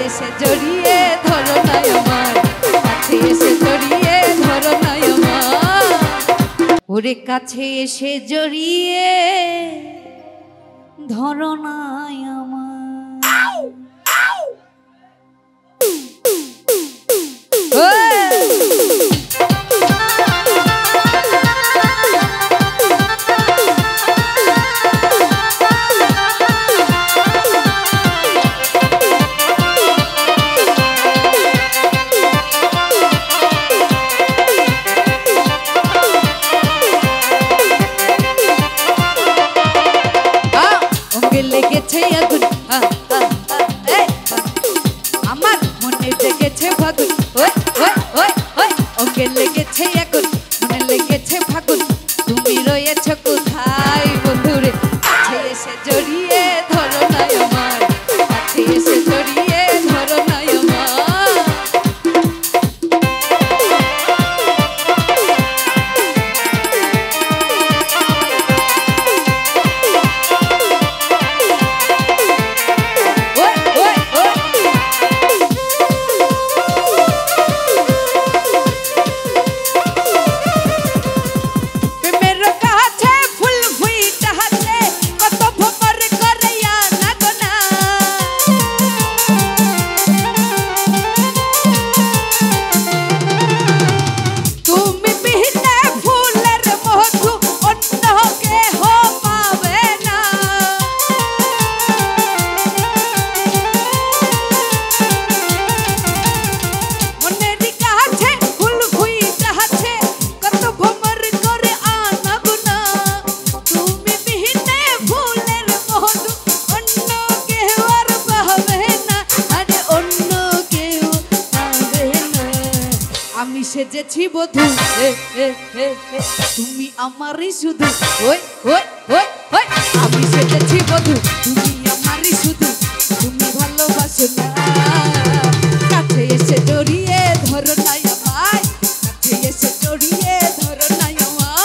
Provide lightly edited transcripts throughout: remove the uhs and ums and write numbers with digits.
এসে জড়িয়ে ধরো না আমার, কাছে এসে জড়িয়ে ধরো না আমার, ওরে কাছে এসে জড়িয়ে ধরো না আমার। লেগেছে আগুন আমার মনে লেগেছে ফাগুন, ওকে লেগেছে আগুন মনে লেগেছে ফাগুন, তুমি রয়েছ কোথায় বন্ধুরে, কাছে এসে জড়িয়ে ধরো না আমার, কাছে এসে জড়িয়ে ধরো না আমার। আমি সেজেছি বধূ তুমি আমারই শুধু, আমি সেজেছি বধূ তুমি আমারই শুধু, তুমি ভালোবাসো না, কাছে এসে জড়িয়ে ধরো না আমায়, কাছে এসে জড়িয়ে ধরো না আমায়।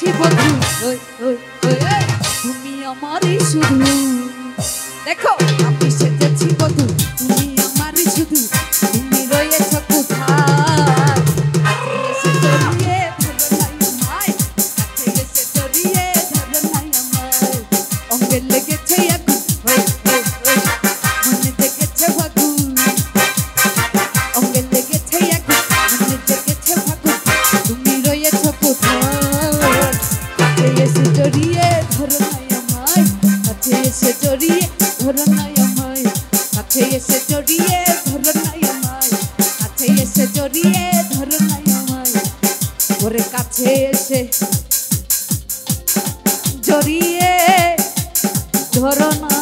সেজেছি বন্ধু ওই ওই ওই ওই, তুমি আমারই শুধু দেখো আমি সেজেছি বন্ধু তুমি আমারই শুধু তুমি রয়েছ কোথায় কাছে এসে জড়িয়ে ধরো নাই আমায় কাছে এসে জড়িয়ে ধরো নাই আমায় অঙ্গে লেগেছে আগুন ওই ওই ওই মনে জেগেছে ফাগুন অঙ্গে লেগেছে আগুন মনে জেগেছে ফাগুন তুমি রয়েছ কোথায় কাছে এসে জড়িয়ে ধরো নাই আমায় কাছে এসে জড়িয়ে ধরো নাই আমায় কাছে এসে জড়িয়ে ধরো নাই আমায় কাছে এসে জড়িয়ে ধরো নাই আমায় ওরে কাছে এসে জড়িয়ে ধরো না